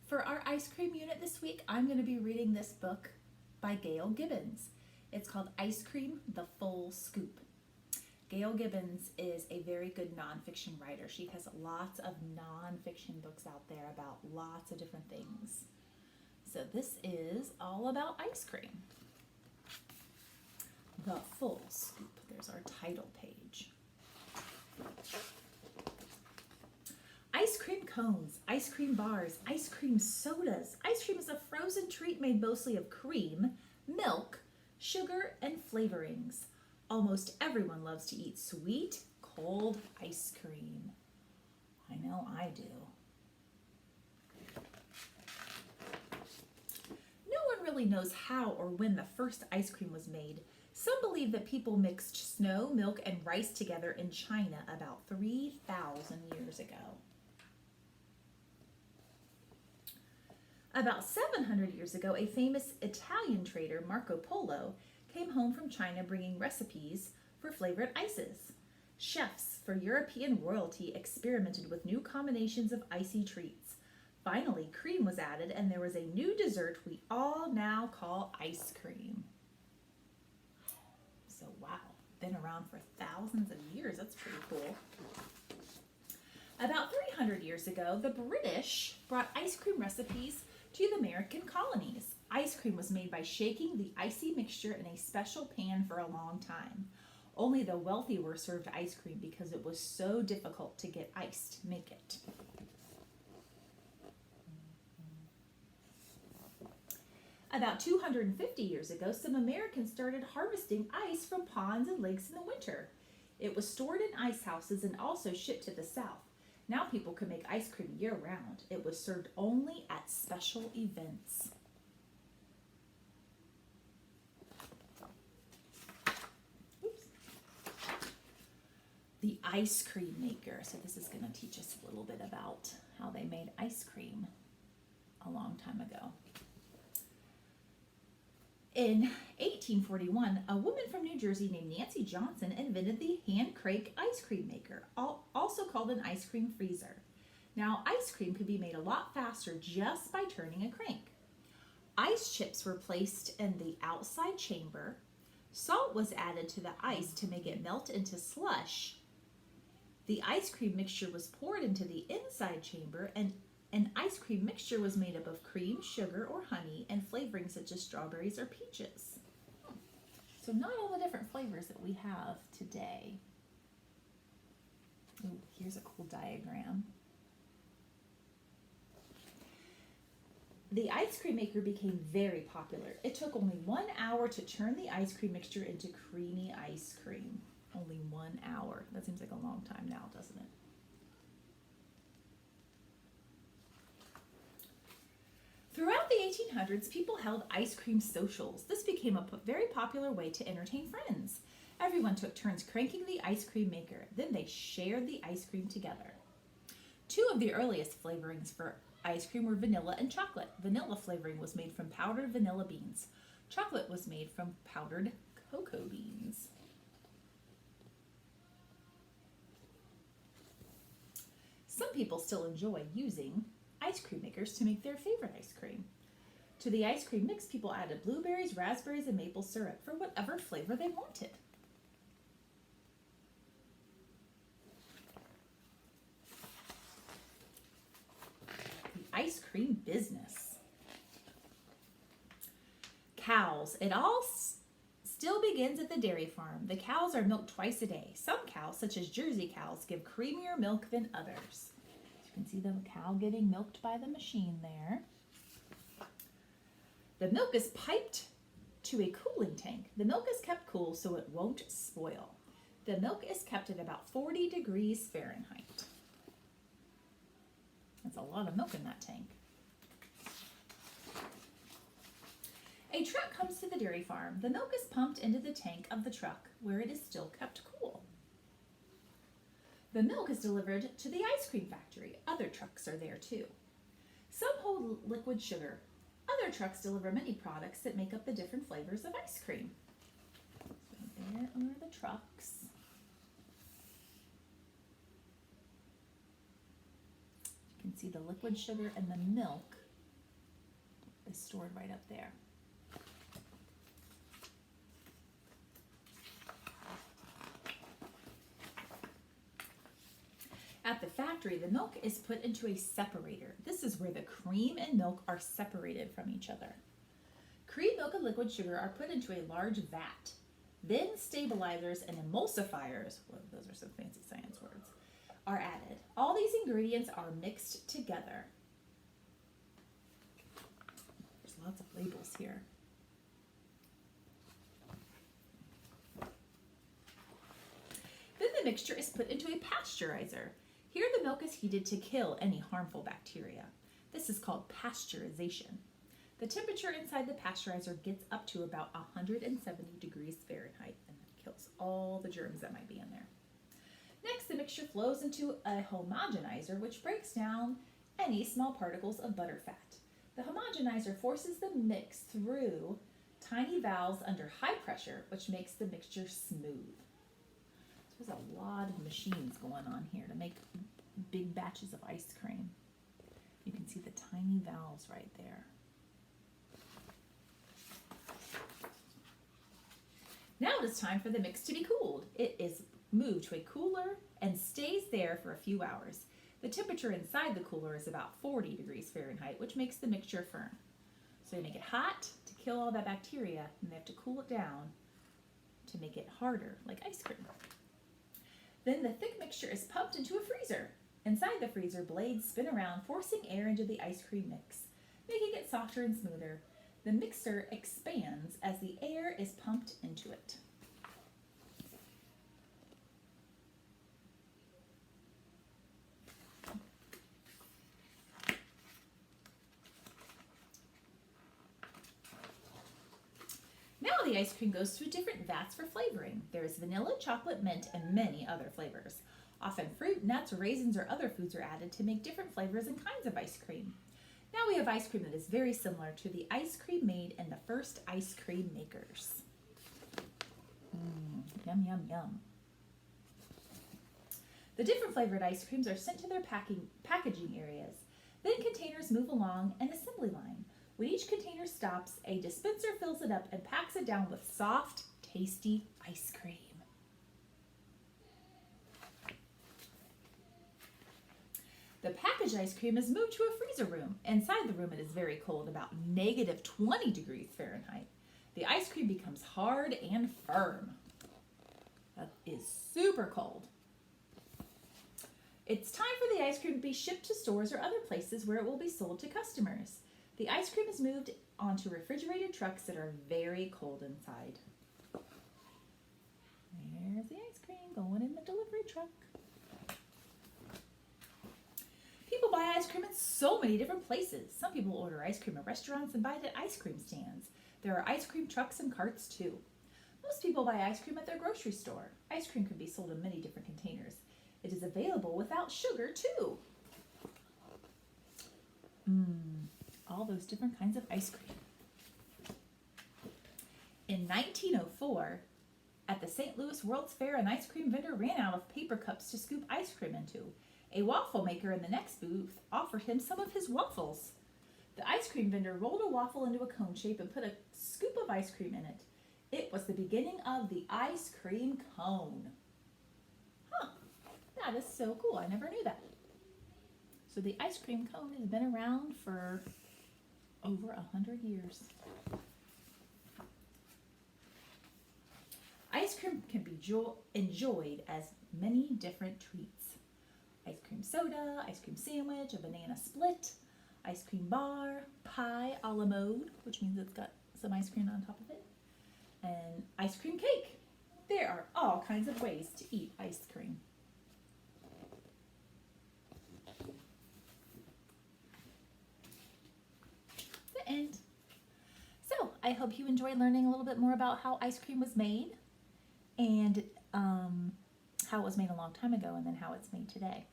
For our ice cream unit this week, I'm going to be reading this book by Gail Gibbons. It's called Ice Cream, the Full Scoop. Gail Gibbons is a very good nonfiction writer. She has lots of nonfiction books out there about lots of different things. So this is all about ice cream. The Full Scoop. There's our title page. Ice cream cones, ice cream bars, ice cream sodas. Ice cream is a frozen treat made mostly of cream, milk, sugar, and flavorings. Almost everyone loves to eat sweet, cold ice cream. I know I do. No one really knows how or when the first ice cream was made. Some believe that people mixed snow, milk, and rice together in China about 3,000 years ago. About 700 years ago, a famous Italian trader, Marco Polo, came home from China bringing recipes for flavored ices. Chefs for European royalty experimented with new combinations of icy treats. Finally, cream was added, and there was a new dessert we all now call ice cream. So, wow, been around for thousands of years. That's pretty cool. About 300 years ago, the British brought ice cream recipes to the American colonies. Ice cream was made by shaking the icy mixture in a special pan for a long time. Only the wealthy were served ice cream because it was so difficult to get ice to make it. About 250 years ago, some Americans started harvesting ice from ponds and lakes in the winter. It was stored in ice houses and also shipped to the South. Now people can make ice cream year-round. It was served only at special events. Oops. The ice cream maker. So this is going to teach us a little bit about how they made ice cream a long time ago. In 1841, a woman from New Jersey named Nancy Johnson invented the hand crank ice cream maker, also called an ice cream freezer. Now, ice cream could be made a lot faster just by turning a crank. Ice chips were placed in the outside chamber. Salt was added to the ice to make it melt into slush. The ice cream mixture was poured into the inside chamber, and an ice cream mixture was made up of cream, sugar, or honey, and flavorings such as strawberries or peaches. So not all the different flavors that we have today. Ooh, here's a cool diagram. The ice cream maker became very popular. It took only 1 hour to turn the ice cream mixture into creamy ice cream. Only 1 hour. That seems like a long time now, doesn't it? Throughout the 1800s, people held ice cream socials. This became a very popular way to entertain friends. Everyone took turns cranking the ice cream maker. Then they shared the ice cream together. Two of the earliest flavorings for ice cream were vanilla and chocolate. Vanilla flavoring was made from powdered vanilla beans. Chocolate was made from powdered cocoa beans. Some people still enjoy using ice cream makers to make their favorite ice cream. To the ice cream mix, people added blueberries, raspberries, and maple syrup for whatever flavor they wanted. The ice cream business. Cows. It all still begins at the dairy farm. The cows are milked twice a day. Some cows, such as Jersey cows, give creamier milk than others. You can see the cow getting milked by the machine there. The milk is piped to a cooling tank. The milk is kept cool so it won't spoil. The milk is kept at about 40 degrees Fahrenheit. That's a lot of milk in that tank. A truck comes to the dairy farm. The milk is pumped into the tank of the truck where it is still kept cool. The milk is delivered to the ice cream factory. Other trucks are there too. Some hold liquid sugar. Other trucks deliver many products that make up the different flavors of ice cream. So there are the trucks. You can see the liquid sugar and the milk is stored right up there. At the factory, the milk is put into a separator. This is where the cream and milk are separated from each other. Cream, milk, and liquid sugar are put into a large vat. Then stabilizers and emulsifiers, well, those are some fancy science words, are added. All these ingredients are mixed together. There's lots of labels here. Then the mixture is put into a pasteurizer. Here the milk is heated to kill any harmful bacteria. This is called pasteurization. The temperature inside the pasteurizer gets up to about 170 degrees Fahrenheit, and that kills all the germs that might be in there. Next, the mixture flows into a homogenizer, which breaks down any small particles of butter fat. The homogenizer forces the mix through tiny valves under high pressure, which makes the mixture smooth. There's a lot of machines going on here to make big batches of ice cream. You can see the tiny valves right there. Now it is time for the mix to be cooled. It is moved to a cooler and stays there for a few hours. The temperature inside the cooler is about 40 degrees Fahrenheit, which makes the mixture firm. So they make it hot to kill all that bacteria, and they have to cool it down to make it harder, like ice cream. Then the thick mixture is pumped into a freezer. Inside the freezer, blades spin around, forcing air into the ice cream mix, making it softer and smoother. The mixer expands as the air is pumped into it. Now the ice cream goes through different vats for flavoring. There's vanilla, chocolate, mint, and many other flavors. Often fruit, nuts, raisins, or other foods are added to make different flavors and kinds of ice cream. Now we have ice cream that is very similar to the ice cream made in the first ice cream makers. Yum, yum, yum. The different flavored ice creams are sent to their packaging areas. Then containers move along an assembly line. When each container stops, a dispenser fills it up and packs it down with soft, tasty ice cream. The packaged ice cream is moved to a freezer room. Inside the room, it is very cold, about negative 20 degrees Fahrenheit. The ice cream becomes hard and firm. That is super cold. It's time for the ice cream to be shipped to stores or other places where it will be sold to customers. The ice cream is moved onto refrigerated trucks that are very cold inside. There's the ice cream going in the delivery truck. People buy ice cream at so many different places. Some people order ice cream at restaurants and buy it at ice cream stands. There are ice cream trucks and carts too. Most people buy ice cream at their grocery store. Ice cream can be sold in many different containers. It is available without sugar too. All those different kinds of ice cream. In 1904, at the St. Louis World's Fair, an ice cream vendor ran out of paper cups to scoop ice cream into. A waffle maker in the next booth offered him some of his waffles. The ice cream vendor rolled a waffle into a cone shape and put a scoop of ice cream in it. It was the beginning of the ice cream cone. That is so cool. I never knew that. So the ice cream cone has been around for over 100 years. Ice cream can be enjoyed as many different treats. Ice cream soda, ice cream sandwich, a banana split, ice cream bar, pie a la mode, which means it's got some ice cream on top of it, and ice cream cake. There are all kinds of ways to eat ice cream. The end. So I hope you enjoyed learning a little bit more about how ice cream was made and how it was made a long time ago and then how it's made today.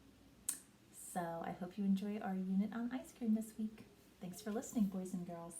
So I hope you enjoy our unit on ice cream this week. Thanks for listening, boys and girls.